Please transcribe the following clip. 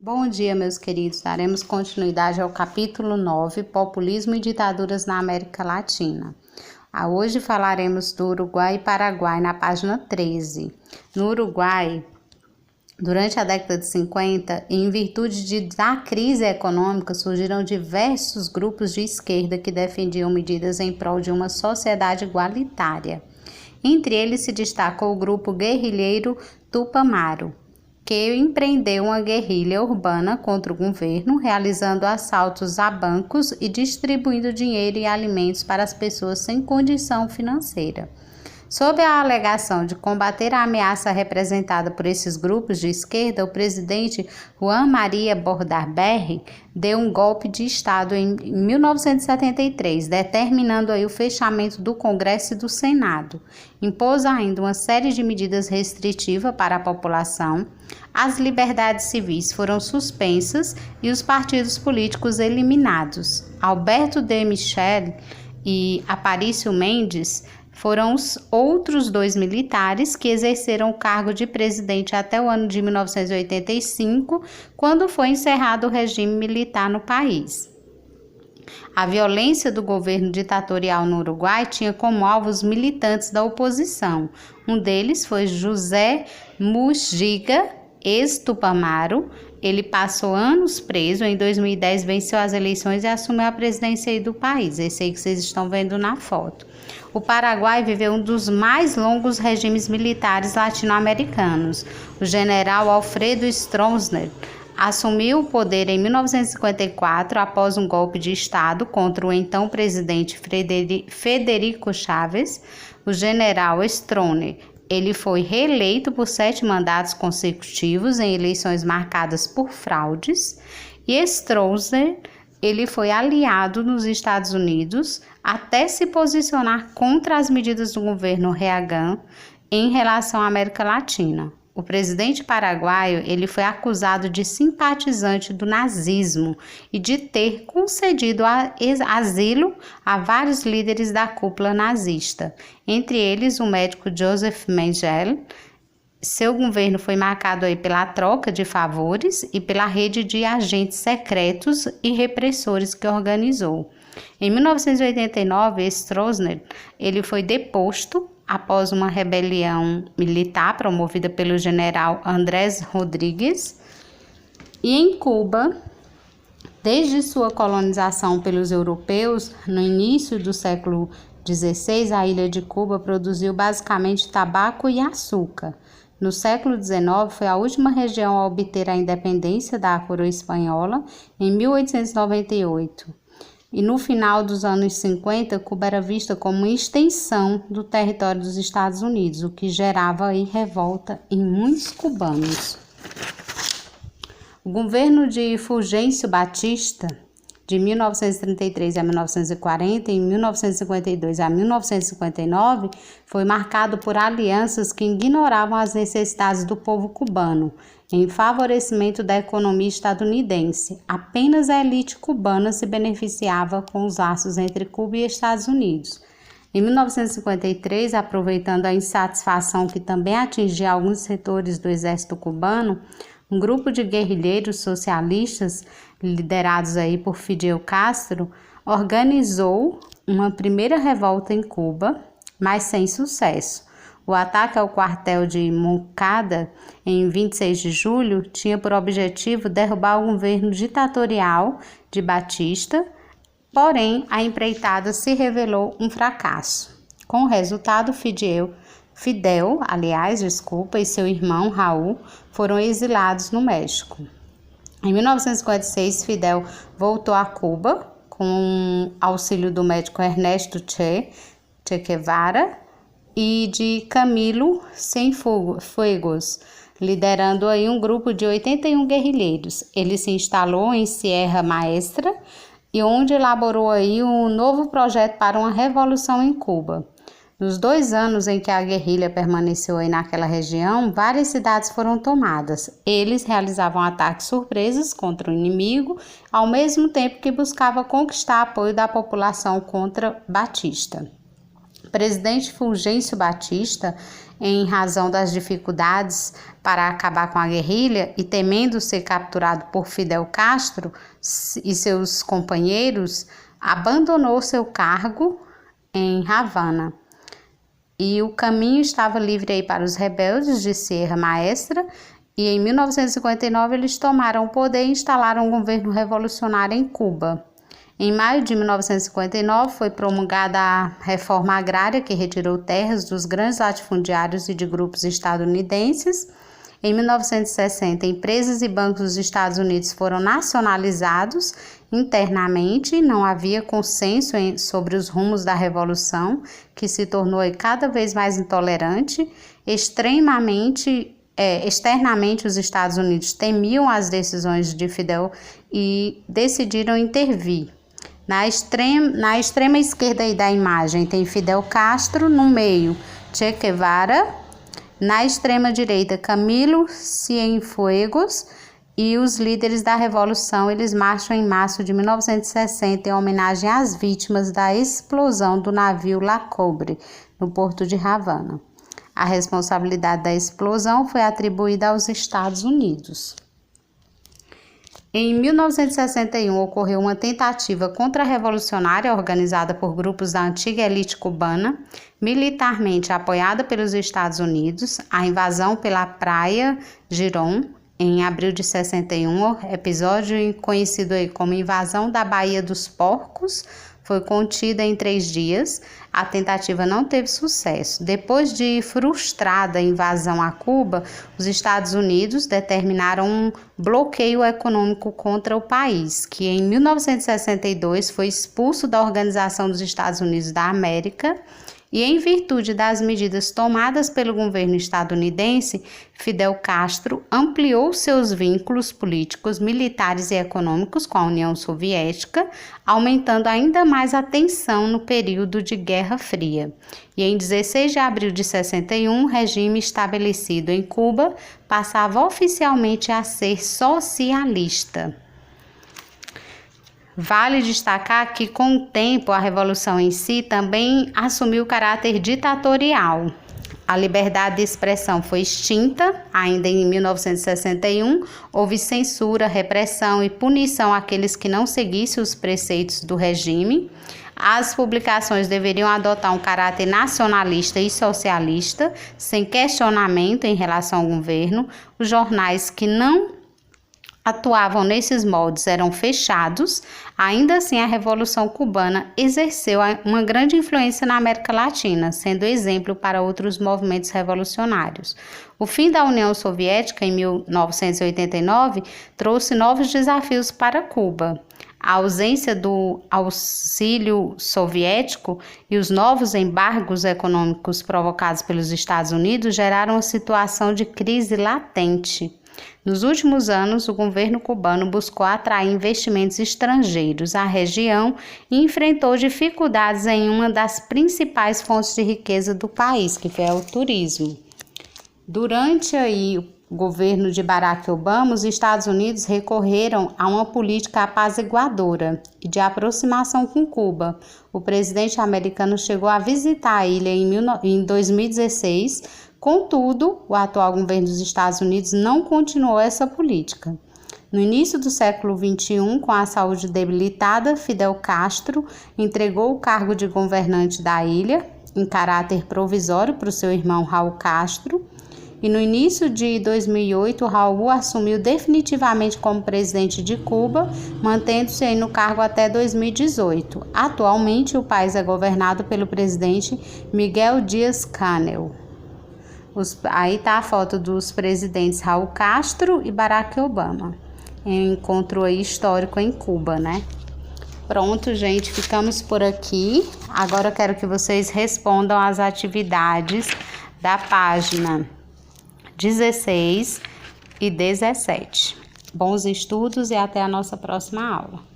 Bom dia, meus queridos. Daremos continuidade ao capítulo 9, Populismo e Ditaduras na América Latina. Hoje falaremos do Uruguai e Paraguai, na página 13. No Uruguai, durante a década de 50, em virtude da crise econômica, surgiram diversos grupos de esquerda que defendiam medidas em prol de uma sociedade igualitária. Entre eles se destacou o grupo guerrilheiro Tupamaros, que empreendeu uma guerrilha urbana contra o governo, realizando assaltos a bancos e distribuindo dinheiro e alimentos para as pessoas sem condição financeira. Sob a alegação de combater a ameaça representada por esses grupos de esquerda, o presidente Juan María Bordaberry deu um golpe de Estado em 1973, determinando aí o fechamento do Congresso e do Senado. Impôs ainda uma série de medidas restritivas para a população. As liberdades civis foram suspensas e os partidos políticos eliminados. Alberto de Michel e Aparício Mendes foram os outros dois militares que exerceram o cargo de presidente até o ano de 1985, quando foi encerrado o regime militar no país. A violência do governo ditatorial no Uruguai tinha como alvo os militantes da oposição. Um deles foi José Mujica, ex-Tupamaros. Ele passou anos preso, em 2010 venceu as eleições e assumiu a presidência aí do país, esse aí que vocês estão vendo na foto. O Paraguai viveu um dos mais longos regimes militares latino-americanos. O general Alfredo Stroessner assumiu o poder em 1954 após um golpe de Estado contra o então presidente Federico Chávez. O general Stroessner ele foi reeleito por 7 mandatos consecutivos em eleições marcadas por fraudes. E Stroessner ele foi aliado nos Estados Unidos até se posicionar contra as medidas do governo Reagan em relação à América Latina. O presidente paraguaio ele foi acusado de simpatizante do nazismo e de ter concedido asilo a vários líderes da cúpula nazista, entre eles o médico Joseph Mengele. Seu governo foi marcado aí pela troca de favores e pela rede de agentes secretos e repressores que organizou. Em 1989, Stroessner ele foi deposto após uma rebelião militar promovida pelo general Andrés Rodrigues. E em Cuba, desde sua colonização pelos europeus, no início do século XVI, a ilha de Cuba produziu basicamente tabaco e açúcar. No século XIX, foi a última região a obter a independência da coroa espanhola, em 1898. E no final dos anos 50, Cuba era vista como uma extensão do território dos Estados Unidos, o que gerava aí revolta em muitos cubanos. O governo de Fulgêncio Batista, de 1933 a 1940 e 1952 a 1959, foi marcado por alianças que ignoravam as necessidades do povo cubano, em favorecimento da economia estadunidense. Apenas a elite cubana se beneficiava com os laços entre Cuba e Estados Unidos. Em 1953, aproveitando a insatisfação que também atingia alguns setores do exército cubano, um grupo de guerrilheiros socialistas, liderados aí por Fidel Castro, organizou uma primeira revolta em Cuba, mas sem sucesso. O ataque ao quartel de Moncada, em 26 de julho, tinha por objetivo derrubar o governo ditatorial de Batista, porém a empreitada se revelou um fracasso. Com o resultado, Fidel, e seu irmão Raul foram exilados no México. Em 1956, Fidel voltou a Cuba com auxílio do médico Ernesto Che Guevara e de Camilo Cienfuegos, liderando aí um grupo de 81 guerrilheiros. Ele se instalou em Sierra Maestra e onde elaborou aí um novo projeto para uma revolução em Cuba. Nos 2 anos em que a guerrilha permaneceu aí naquela região, várias cidades foram tomadas. Eles realizavam ataques surpresas contra o inimigo, ao mesmo tempo que buscava conquistar apoio da população contra Batista. presidente Fulgêncio Batista, em razão das dificuldades para acabar com a guerrilha e temendo ser capturado por Fidel Castro e seus companheiros, abandonou seu cargo em Havana. E o caminho estava livre aí para os rebeldes de Sierra Maestra, e em 1959 eles tomaram o poder e instalaram um governo revolucionário em Cuba. Em maio de 1959 foi promulgada a reforma agrária que retirou terras dos grandes latifundiários e de grupos estadunidenses. Em 1960, empresas e bancos dos Estados Unidos foram nacionalizados internamente, não havia consenso sobre os rumos da revolução, que se tornou cada vez mais intolerante. Externamente, os Estados Unidos temiam as decisões de Fidel e decidiram intervir. Na extrema esquerda aí da imagem tem Fidel Castro, no meio Che Guevara, na extrema direita Camilo Cienfuegos, e os líderes da revolução eles marcham em março de 1960 em homenagem às vítimas da explosão do navio La Cobre no porto de Havana. A responsabilidade da explosão foi atribuída aos Estados Unidos. Em 1961, ocorreu uma tentativa contra-revolucionária organizada por grupos da antiga elite cubana, militarmente apoiada pelos Estados Unidos, a invasão pela Praia Girón, em abril de 61, episódio conhecido aí como Invasão da Baía dos Porcos, foi contida em 3 dias. A tentativa não teve sucesso. Depois de frustrada a invasão a Cuba, os Estados Unidos determinaram um bloqueio econômico contra o país, que em 1962 foi expulso da Organização dos Estados Unidos da América. E em virtude das medidas tomadas pelo governo estadunidense, Fidel Castro ampliou seus vínculos políticos, militares e econômicos com a União Soviética, aumentando ainda mais a tensão no período de Guerra Fria. E em 16 de abril de 61, o regime estabelecido em Cuba passava oficialmente a ser socialista. Vale destacar que, com o tempo, a revolução em si também assumiu caráter ditatorial. A liberdade de expressão foi extinta, ainda em 1961, houve censura, repressão e punição àqueles que não seguissem os preceitos do regime. As publicações deveriam adotar um caráter nacionalista e socialista, sem questionamento em relação ao governo. Os jornais que não atuavam nesses moldes eram fechados. Ainda assim, a Revolução Cubana exerceu uma grande influência na América Latina, sendo exemplo para outros movimentos revolucionários. O fim da União Soviética, em 1989, trouxe novos desafios para Cuba. A ausência do auxílio soviético e os novos embargos econômicos provocados pelos Estados Unidos geraram uma situação de crise latente. Nos últimos anos, o governo cubano buscou atrair investimentos estrangeiros à região e enfrentou dificuldades em uma das principais fontes de riqueza do país, que foi o turismo. Durante o governo de Barack Obama, os Estados Unidos recorreram a uma política apaziguadora e de aproximação com Cuba. O presidente americano chegou a visitar a ilha em 2016. Contudo, o atual governo dos Estados Unidos não continuou essa política. No início do século XXI, com a saúde debilitada, Fidel Castro entregou o cargo de governante da ilha, em caráter provisório, para o seu irmão Raul Castro. E no início de 2008, Raul assumiu definitivamente como presidente de Cuba, mantendo-se aí no cargo até 2018. Atualmente, o país é governado pelo presidente Miguel Díaz-Canel. Aí está a foto dos presidentes Raul Castro e Barack Obama. Encontro aí histórico em Cuba, né? Pronto, gente, ficamos por aqui. Agora eu quero que vocês respondam às atividades da página 16 e 17. Bons estudos e até a nossa próxima aula.